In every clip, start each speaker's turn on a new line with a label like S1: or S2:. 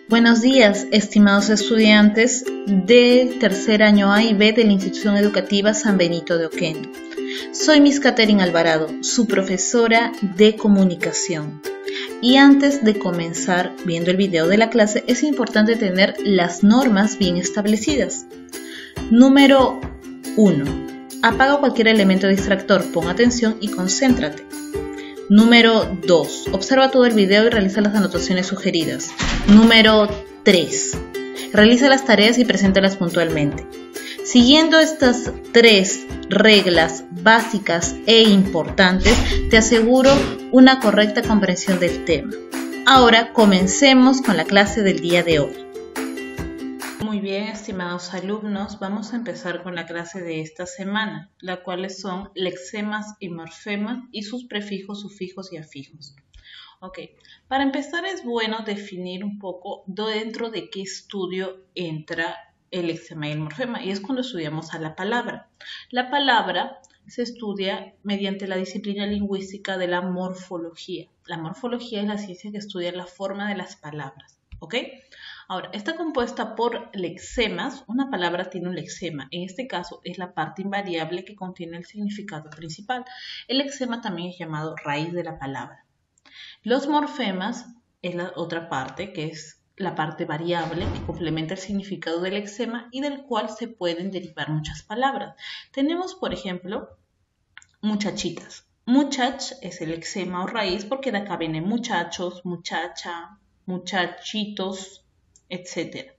S1: Buenos días, estimados estudiantes del tercer año A y B de la Institución Educativa San Benito de Oquendo. Soy Miss Catherine Alvarado, su profesora de comunicación. Y antes de comenzar viendo el video de la clase, es importante tener las normas bien establecidas. Número 1. Apaga cualquier elemento distractor, pon atención y concéntrate. Número 2. Observa todo el video y realiza las anotaciones sugeridas. Número 3. Realiza las tareas y preséntalas puntualmente. Siguiendo estas 3 reglas básicas e importantes, te aseguro una correcta comprensión del tema. Ahora comencemos con la clase del día de hoy. Muy bien, estimados alumnos, vamos a empezar con la clase de esta semana, las cuales son lexemas y morfemas y sus prefijos, sufijos y afijos. Ok, para empezar es bueno definir un poco dentro de qué estudio entra el lexema y el morfema, y es cuando estudiamos a la palabra. La palabra se estudia mediante la disciplina lingüística de la morfología. La morfología es la ciencia que estudia la forma de las palabras, ¿ok? Ahora, está compuesta por lexemas. Una palabra tiene un lexema. En este caso es la parte invariable que contiene el significado principal. El lexema también es llamado raíz de la palabra. Los morfemas es la otra parte, que es la parte variable que complementa el significado del lexema y del cual se pueden derivar muchas palabras. Tenemos, por ejemplo, muchachitas. Muchach es el lexema o raíz porque de acá vienen muchachos, muchacha, muchachitos, etc.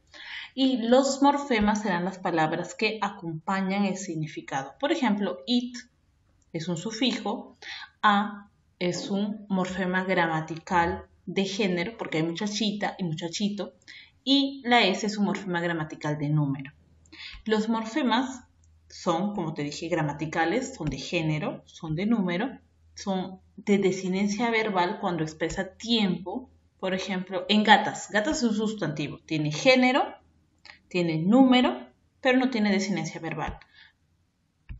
S1: Y los morfemas serán las palabras que acompañan el significado. Por ejemplo, it es un sufijo, a es un morfema gramatical de género, porque hay muchachita y muchachito, y la s es un morfema gramatical de número. Los morfemas son, como te dije, gramaticales, son de género, son de número, son de desinencia verbal cuando expresa tiempo. Por ejemplo, en gatas. Gatas es un sustantivo. Tiene género, tiene número, pero no tiene desinencia verbal.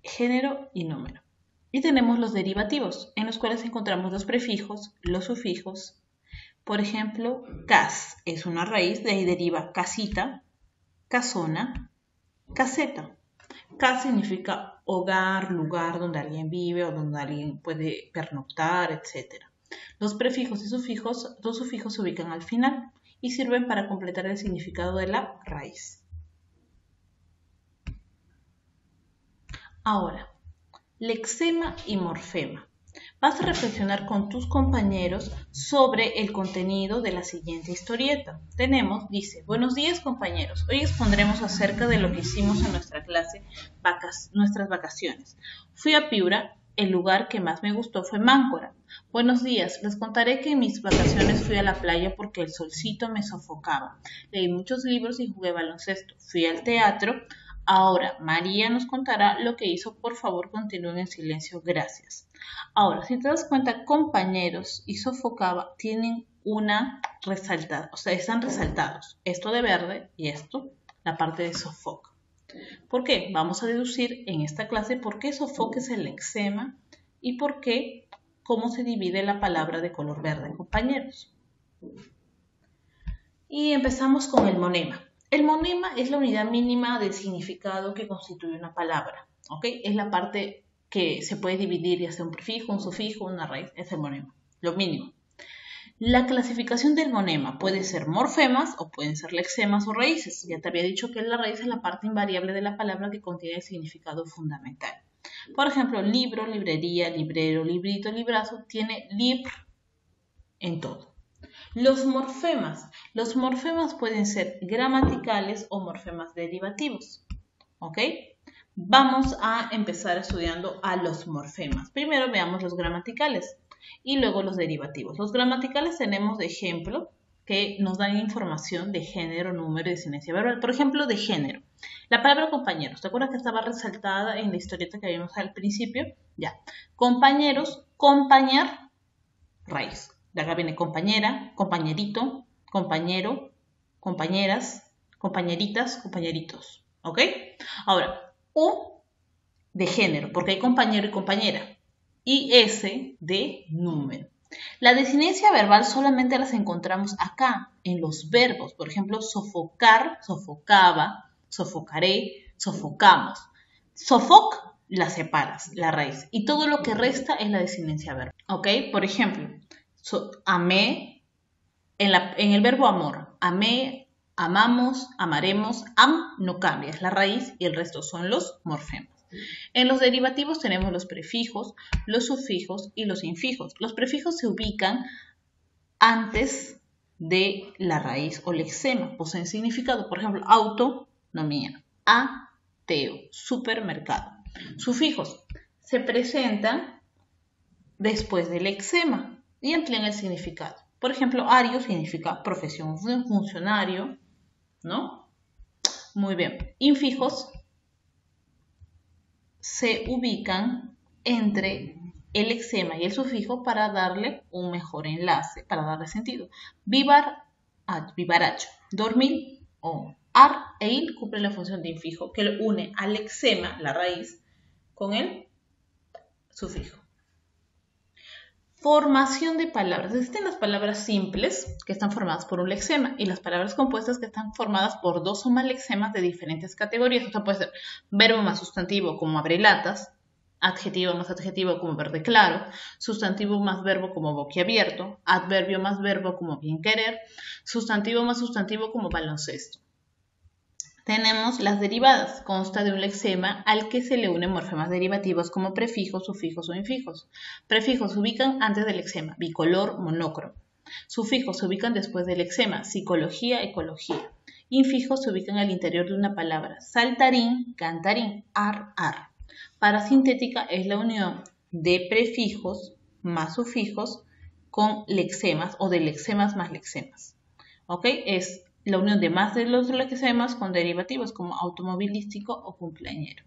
S1: Género y número. Y tenemos los derivativos, en los cuales encontramos los prefijos, los sufijos. Por ejemplo, cas es una raíz, de ahí deriva casita, casona, caseta. Cas significa hogar, lugar donde alguien vive o donde alguien puede pernoctar, etc. Los prefijos y sufijos, los sufijos se ubican al final y sirven para completar el significado de la raíz. Ahora, lexema y morfema. Vas a reflexionar con tus compañeros sobre el contenido de la siguiente historieta. Dice, buenos días compañeros, hoy expondremos acerca de lo que hicimos en nuestra clase, nuestras vacaciones. Fui a Piura. El lugar que más me gustó fue Máncora. Buenos días, les contaré que en mis vacaciones fui a la playa porque el solcito me sofocaba. Leí muchos libros y jugué baloncesto. Fui al teatro. Ahora, María nos contará lo que hizo. Por favor, continúen en silencio. Gracias. Ahora, si te das cuenta, compañeros y sofocaba tienen una resaltada, o sea, están resaltados. Esto de verde y esto, la parte de sofoca. ¿Por qué? Vamos a deducir en esta clase por qué sofoque es el lexema y por qué, cómo se divide la palabra de color verde, compañeros. Y empezamos con el monema. El monema es la unidad mínima del significado que constituye una palabra, ¿ok? Es la parte que se puede dividir ya sea un prefijo, un sufijo, una raíz, es el monema, lo mínimo. La clasificación del monema puede ser morfemas o pueden ser lexemas o raíces. Ya te había dicho que la raíz es la parte invariable de la palabra que contiene el significado fundamental. Por ejemplo, libro, librería, librero, librito, librazo, tiene libr en todo. Los morfemas pueden ser gramaticales o morfemas derivativos. ¿Ok? Vamos a empezar estudiando a los morfemas. Primero veamos los gramaticales y luego los derivativos. Los gramaticales tenemos de ejemplo que nos dan información de género, número y desinencia verbal. Por ejemplo, de género. La palabra compañeros. ¿Te acuerdas que estaba resaltada en la historieta que habíamos al principio? Ya. Compañeros, compañar, raíz. De acá viene compañera, compañerito, compañero, compañeras, compañeritas, compañeritos. ¿Ok? Ahora, U de género, porque hay compañero y compañera. Y S de número. La desinencia verbal solamente las encontramos acá, en los verbos. Por ejemplo, sofocar, sofocaba, sofocaré, sofocamos. Sofoc la separas, la raíz. Y todo lo que resta es la desinencia verbal. ¿Ok? Por ejemplo, amé, en el verbo amor, amé, amamos, amaremos, no cambia, es la raíz y el resto son los morfemas. En los derivativos tenemos los prefijos, los sufijos y los infijos. Los prefijos se ubican antes de la raíz o lexema, poseen significado. Por ejemplo, autonomía, ateo, supermercado. Sufijos se presentan después del lexema y amplían el significado. Por ejemplo, ario significa profesión, funcionario, ¿no? Muy bien. Infijos se ubican entre el lexema y el sufijo para darle un mejor enlace, para darle sentido. Vivaracho, dormir o ar e il cumple la función de infijo que lo une al lexema, la raíz, con el sufijo. Formación de palabras. Existen las palabras simples que están formadas por un lexema y las palabras compuestas que están formadas por dos o más lexemas de diferentes categorías. O sea, puede ser verbo más sustantivo como abrelatas, adjetivo más adjetivo como verde claro, sustantivo más verbo como boquiabierto, adverbio más verbo como bien querer, sustantivo más sustantivo como baloncesto. Tenemos las derivadas, consta de un lexema al que se le unen morfemas derivativos como prefijos, sufijos o infijos. Prefijos se ubican antes del lexema, bicolor, monócromo. Sufijos se ubican después del lexema, psicología, ecología. Infijos se ubican al interior de una palabra, saltarín, cantarín, ar. Parasintética es la unión de prefijos más sufijos con lexemas o de lexemas más lexemas. ¿Ok? Es la unión de más de los lexemas con derivativos como automovilístico o cumpleañero.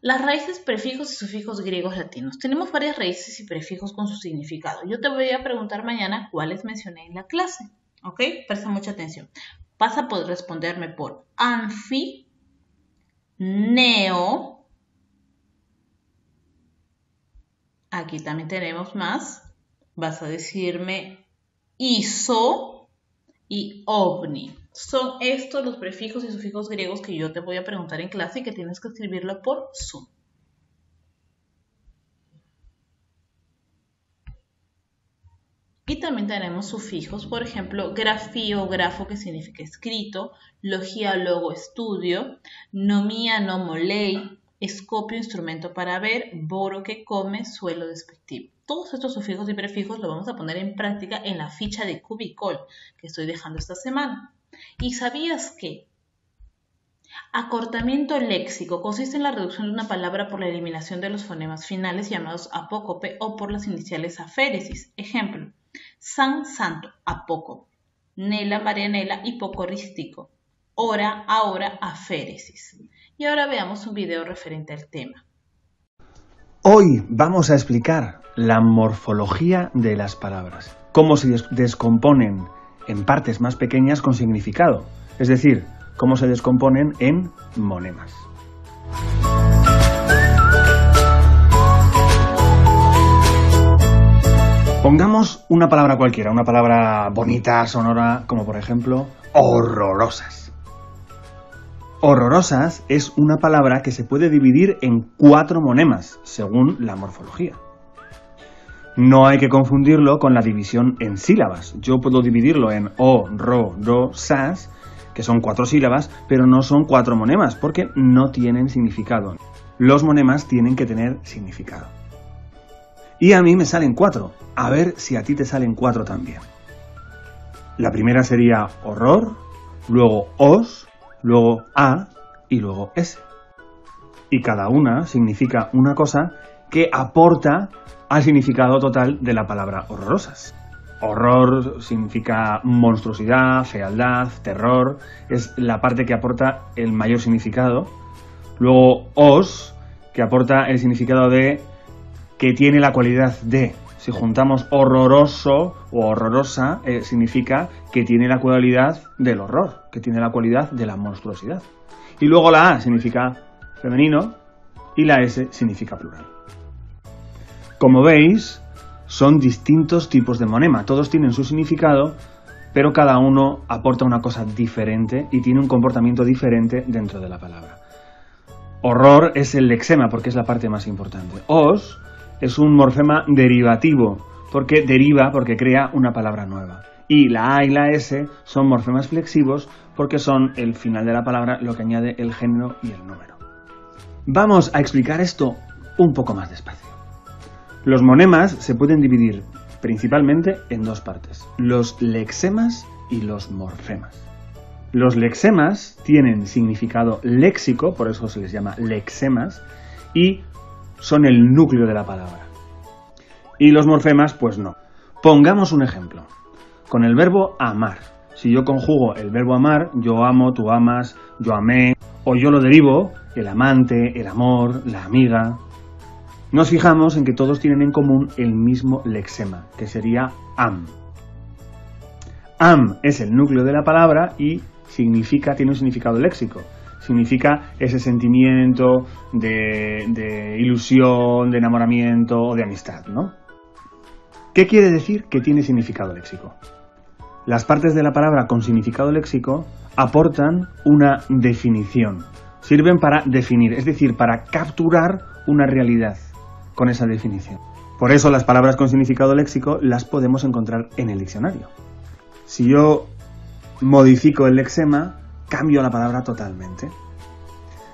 S1: Las raíces, prefijos y sufijos griegos latinos. Tenemos varias raíces y prefijos con su significado. Yo te voy a preguntar mañana cuáles mencioné en la clase. ¿Ok? Presta mucha atención. Vas a poder responderme por anfi, neo. Aquí también tenemos más. Vas a decirme iso y ovni. Son estos los prefijos y sufijos griegos que yo te voy a preguntar en clase y que tienes que escribirlo por Zoom. Y también tenemos sufijos, por ejemplo, grafía o grafo, que significa escrito, logía, logo, estudio, nomía, nomo, ley, escopio, instrumento para ver, boro, que come, suelo, despectivo. Todos estos sufijos y prefijos los vamos a poner en práctica en la ficha de Cubicol que estoy dejando esta semana. ¿Y sabías que acortamiento léxico consiste en la reducción de una palabra por la eliminación de los fonemas finales llamados apócope o por las iniciales aféresis? Ejemplo, san, santo, apócope, nela, marianela, hipocorístico, hora, ahora, aféresis. Y ahora veamos un video referente al tema.
S2: Hoy vamos a explicar la morfología de las palabras, cómo se descomponen en partes más pequeñas con significado, es decir, cómo se descomponen en monemas. Pongamos una palabra cualquiera, una palabra bonita, sonora, como por ejemplo, horrorosas. Horrorosas es una palabra que se puede dividir en 4 monemas, según la morfología. No hay que confundirlo con la división en sílabas. Yo puedo dividirlo en o-ro-ro-sas, que son 4 sílabas, pero no son 4 monemas, porque no tienen significado. Los monemas tienen que tener significado. Y a mí me salen 4. A ver si a ti te salen 4 también. La primera sería horror, luego os, luego a y luego s. Y cada una significa una cosa que aporta al significado total de la palabra horrorosas. Horror significa monstruosidad, fealdad, terror, es la parte que aporta el mayor significado. Luego os, que aporta el significado de que tiene la cualidad de. Si juntamos horroroso o horrorosa, significa que tiene la cualidad del horror, que tiene la cualidad de la monstruosidad. Y luego la A significa femenino y la S significa plural. Como veis, son distintos tipos de monema. Todos tienen su significado, pero cada uno aporta una cosa diferente y tiene un comportamiento diferente dentro de la palabra. Horror es el lexema, porque es la parte más importante. Os es un morfema derivativo, porque deriva, porque crea una palabra nueva. Y la A y la S son morfemas flexivos, porque son el final de la palabra lo que añade el género y el número. Vamos a explicar esto un poco más despacio. Los monemas se pueden dividir principalmente en dos partes: los lexemas y los morfemas. Los lexemas tienen significado léxico, por eso se les llama lexemas, y son el núcleo de la palabra. Y los morfemas, pues no. Pongamos un ejemplo. Con el verbo amar. Si yo conjugo el verbo amar, yo amo, tú amas, yo amé, o yo lo derivo, el amante, el amor, la amiga. Nos fijamos en que todos tienen en común el mismo lexema, que sería am. Am es el núcleo de la palabra y tiene un significado léxico. Significa ese sentimiento de ilusión, de enamoramiento o de amistad, ¿no? ¿Qué quiere decir que tiene significado léxico? Las partes de la palabra con significado léxico aportan una definición. Sirven para definir, es decir, para capturar una realidad con esa definición. Por eso las palabras con significado léxico las podemos encontrar en el diccionario. Si yo modifico el lexema, cambio la palabra totalmente.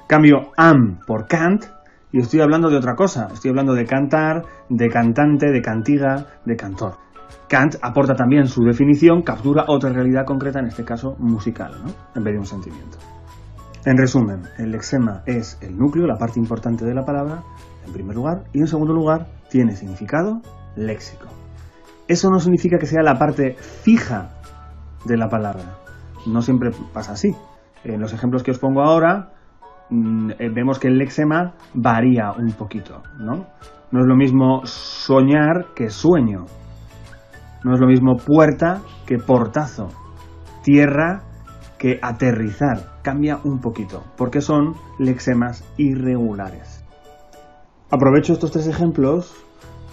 S2: Cambio am por cant y estoy hablando de otra cosa. Estoy hablando de cantar, de cantante, de cantiga, de cantor. Kant aporta también su definición, captura otra realidad concreta, en este caso musical, ¿no? En vez de un sentimiento. En resumen, el lexema es el núcleo, la parte importante de la palabra, en primer lugar, y en segundo lugar, tiene significado léxico. Eso no significa que sea la parte fija de la palabra. No siempre pasa así. En los ejemplos que os pongo ahora, vemos que el lexema varía un poquito, ¿no? No es lo mismo soñar que sueño. No es lo mismo puerta que portazo. Tierra que aterrizar. Cambia un poquito, porque son lexemas irregulares. Aprovecho estos tres ejemplos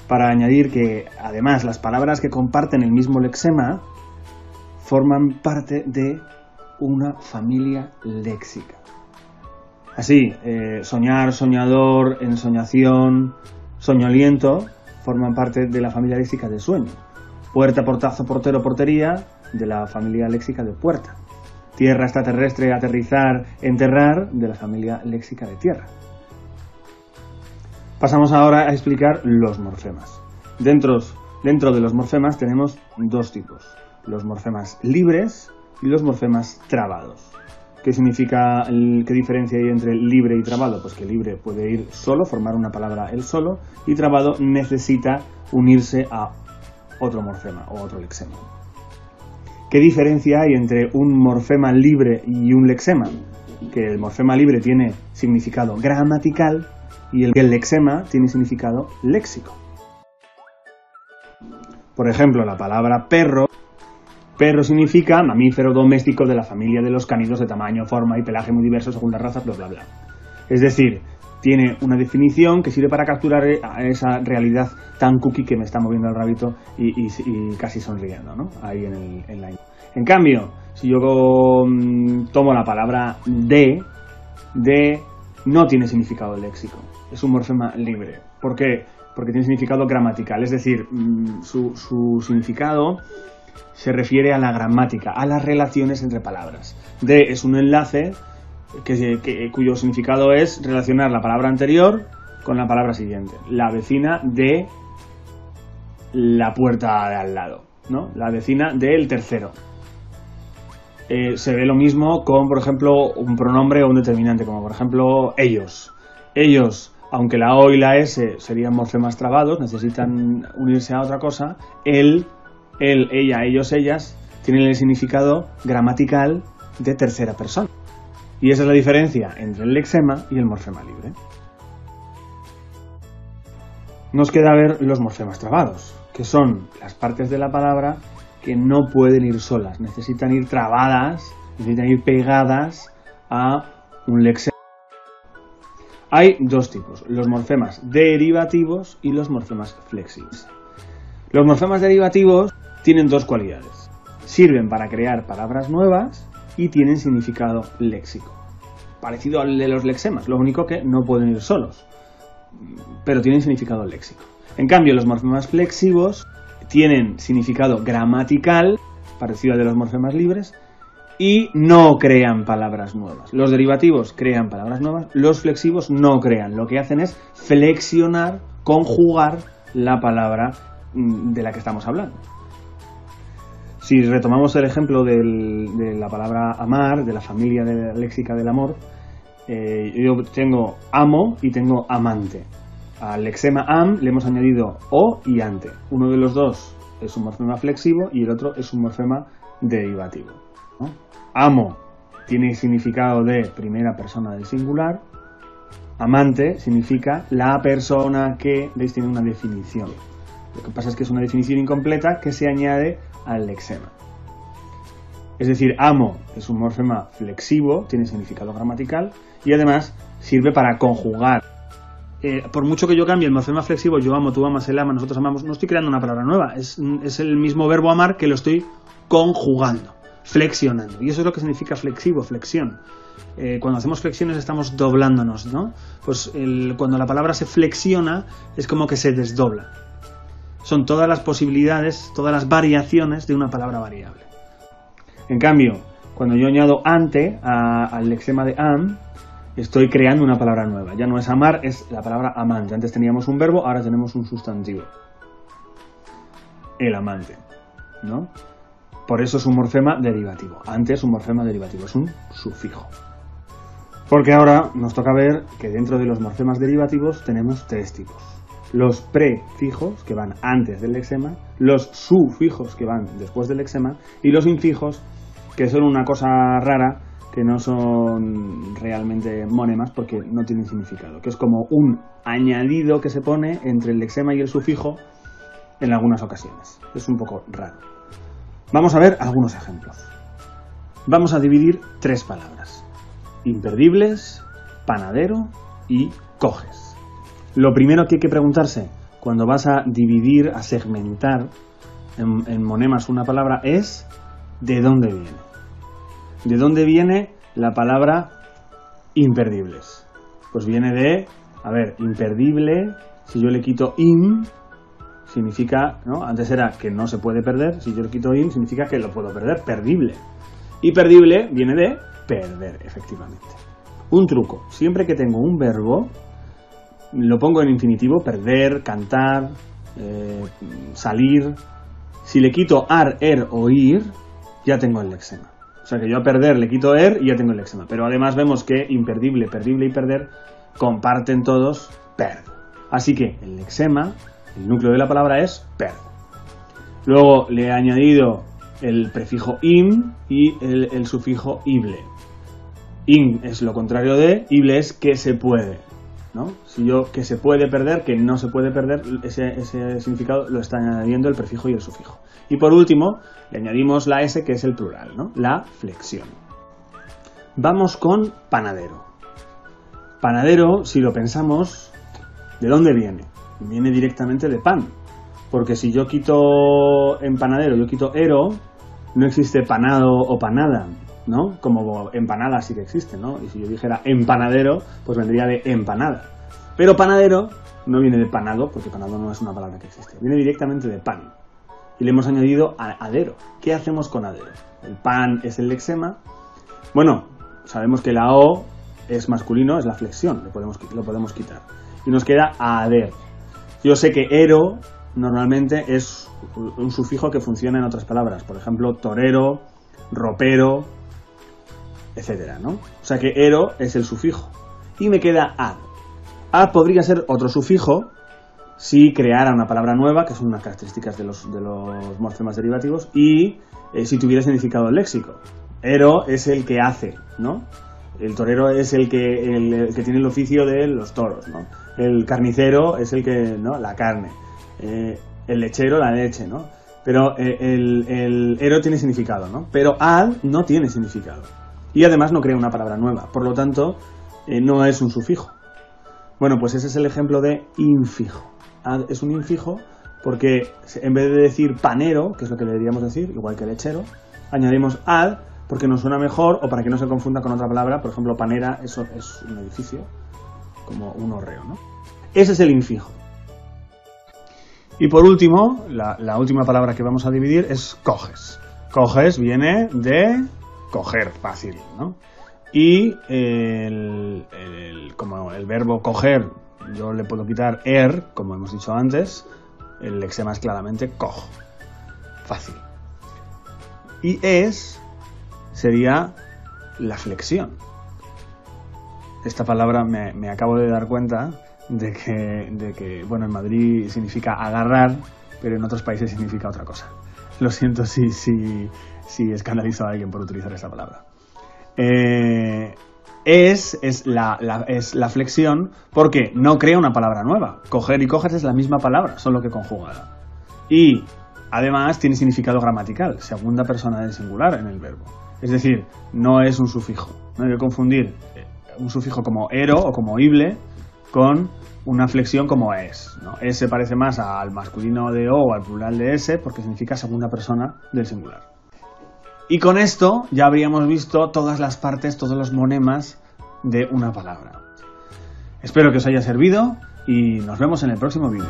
S2: para añadir que, además, las palabras que comparten el mismo lexema forman parte de una familia léxica. Así, soñar, soñador, ensoñación, soñoliento forman parte de la familia léxica de sueño. Puerta, portazo, portero, portería, de la familia léxica de puerta. Tierra, extraterrestre, aterrizar, enterrar, de la familia léxica de tierra. Pasamos ahora a explicar los morfemas. Dentro de los morfemas tenemos dos tipos: los morfemas libres y los morfemas trabados. ¿Qué significa, qué diferencia hay entre libre y trabado? Pues que libre puede ir solo, formar una palabra él solo, y trabado necesita unirse a otro morfema o otro lexema. ¿Qué diferencia hay entre un morfema libre y un lexema? Que el morfema libre tiene significado gramatical y el lexema tiene significado léxico. Por ejemplo, la palabra perro. Perro significa mamífero doméstico de la familia de los cánidos de tamaño, forma y pelaje muy diversos según las razas, bla, bla, bla. Es decir, tiene una definición que sirve para capturar a esa realidad tan cookie que me está moviendo el rabito y casi sonriendo, ¿no? Ahí en la. En cambio, si yo tomo la palabra de no tiene significado léxico. Es un morfema libre. ¿Por qué? Porque tiene significado gramatical. Es decir, su significado se refiere a la gramática, a las relaciones entre palabras. De es un enlace cuyo significado es relacionar la palabra anterior con la palabra siguiente. La vecina de la puerta de al lado, ¿no? La vecina del tercero. Se ve lo mismo con, por ejemplo, un pronombre o un determinante, como por ejemplo ellos. Ellos, aunque la O y la S serían morfemas trabados, necesitan unirse a otra cosa. Él, ella, ellos, ellas tienen el significado gramatical de tercera persona. Y esa es la diferencia entre el lexema y el morfema libre. Nos queda ver los morfemas trabados, que son las partes de la palabra que no pueden ir solas, necesitan ir trabadas, necesitan ir pegadas a un lexema. Hay dos tipos: los morfemas derivativos y los morfemas flexivos. Los morfemas derivativos tienen dos cualidades. Sirven para crear palabras nuevas y tienen significado léxico. Parecido al de los lexemas, lo único que no pueden ir solos, pero tienen significado léxico. En cambio, los morfemas flexivos tienen significado gramatical, parecido al de los morfemas libres, y no crean palabras nuevas. Los derivativos crean palabras nuevas, los flexivos no crean. Lo que hacen es flexionar, conjugar la palabra de la que estamos hablando. Si retomamos el ejemplo de la palabra amar, de la familia léxica del amor, yo tengo amo y tengo amante. Al lexema am le hemos añadido o y ante. Uno de los dos es un morfema flexivo y el otro es un morfema derivativo, ¿no? Amo tiene significado de primera persona del singular. Amante significa la persona que, ¿veis? Tiene una definición. Lo que pasa es que es una definición incompleta que se añade al lexema. Es decir, amo es un morfema flexivo, tiene significado gramatical y además sirve para conjugar. Por mucho que yo cambie el morfema flexivo, yo amo, tú amas, él ama, nosotros amamos, no estoy creando una palabra nueva, es el mismo verbo amar que lo estoy conjugando, flexionando. Y eso es lo que significa flexivo, flexión. Cuando hacemos flexiones estamos doblándonos, ¿no? Pues cuando la palabra se flexiona es como que se desdobla. Son todas las posibilidades, todas las variaciones de una palabra variable. En cambio, cuando yo añado ante al lexema de am, estoy creando una palabra nueva. Ya no es amar, es la palabra amante. Antes teníamos un verbo, ahora tenemos un sustantivo. El amante, ¿no? Por eso es un morfema derivativo. Ante es un morfema derivativo, es un sufijo. Porque ahora nos toca ver que dentro de los morfemas derivativos tenemos tres tipos. Los prefijos, que van antes del lexema, los sufijos, que van después del lexema, y los infijos, que son una cosa rara, que no son realmente monemas porque no tienen significado, que es como un añadido que se pone entre el lexema y el sufijo en algunas ocasiones. Es un poco raro. Vamos a ver algunos ejemplos. Vamos a dividir tres palabras: imperdibles, panadero y coges. Lo primero que hay que preguntarse cuando vas a dividir, a segmentar en monemas una palabra es ¿de dónde viene? ¿De dónde viene la palabra imperdibles? Pues viene de, imperdible, si yo le quito in, significa, ¿no? Antes era que no se puede perder, si yo le quito in, significa que lo puedo perder, perdible. Y perdible viene de perder, efectivamente. Un truco, siempre que tengo un verbo, lo pongo en infinitivo, perder, cantar, salir. Si le quito ar, er o ir, ya tengo el lexema. O sea que yo a perder le quito er y ya tengo el lexema. Pero además vemos que imperdible, perdible y perder comparten todos per. Así que el lexema, el núcleo de la palabra es per. Luego le he añadido el prefijo im y el sufijo ible. In es lo contrario de, ible es que se puede, ¿no? Si yo que se puede perder, que no se puede perder, ese significado lo está añadiendo el prefijo y el sufijo. Y por último, le añadimos la S, que es el plural, ¿no? La flexión. Vamos con panadero. Panadero, si lo pensamos, ¿de dónde viene? Viene directamente de pan. Porque si yo quito en panadero, yo quito ero, no existe panado o panada, ¿no? Como empanada sí que existe, ¿no? Y si yo dijera empanadero, pues vendría de empanada. Pero panadero no viene de panado, porque panado no es una palabra que existe. Viene directamente de pan. Y le hemos añadido adero. ¿Qué hacemos con adero? El pan es el lexema. Bueno, sabemos que la O es masculino, es la flexión, lo podemos quitar. Y nos queda ader. Yo sé que ero normalmente es un sufijo que funciona en otras palabras. Por ejemplo, torero, ropero, etcétera, ¿no? O sea que ero es el sufijo. Y me queda ad. Ad podría ser otro sufijo si creara una palabra nueva, que son unas características de los morfemas derivativos, y si tuviera significado léxico. Ero es el que hace, ¿no? El torero es el que tiene el oficio de los toros, ¿no? El carnicero es el que, ¿no? La carne. El lechero, la leche, ¿no? Pero el ero tiene significado, ¿no? Pero ad no tiene significado. Y además no crea una palabra nueva. Por lo tanto, no es un sufijo. Bueno, pues ese es el ejemplo de infijo. Ad es un infijo porque en vez de decir panero, que es lo que deberíamos decir, igual que lechero, añadimos ad porque nos suena mejor o para que no se confunda con otra palabra. Por ejemplo, panera, eso es un edificio, como un hórreo, ¿no? Ese es el infijo. Y por último, la última palabra que vamos a dividir es coges. Coges viene de coger, fácil, ¿no? Y como el verbo coger, yo le puedo quitar como hemos dicho antes, el lexema es claramente cog, fácil. Y sería la flexión. Esta palabra me acabo de dar cuenta de que, bueno, en Madrid significa agarrar, pero en otros países significa otra cosa. Lo siento si escandalizo a alguien por utilizar esta palabra. Es la flexión porque no crea una palabra nueva. Coger y coges es la misma palabra, solo que conjugada. Y además tiene significado gramatical, segunda persona del singular en el verbo. Es decir, no es un sufijo. No hay que confundir un sufijo como ero o como ible con una flexión como es, ¿no? Es se parece más al masculino de o al plural de ese porque significa segunda persona del singular. Y con esto ya habríamos visto todas las partes, todos los monemas de una palabra. Espero que os haya servido y nos vemos en el próximo vídeo.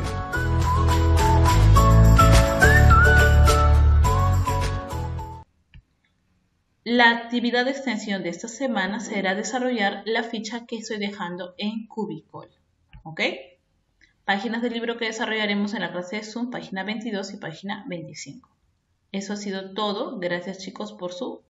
S1: La actividad de extensión de esta semana será desarrollar la ficha que estoy dejando en Cubicol. ¿Ok? Páginas del libro que desarrollaremos en la clase de Zoom, página 22 y página 25. Eso ha sido todo. Gracias, chicos, por su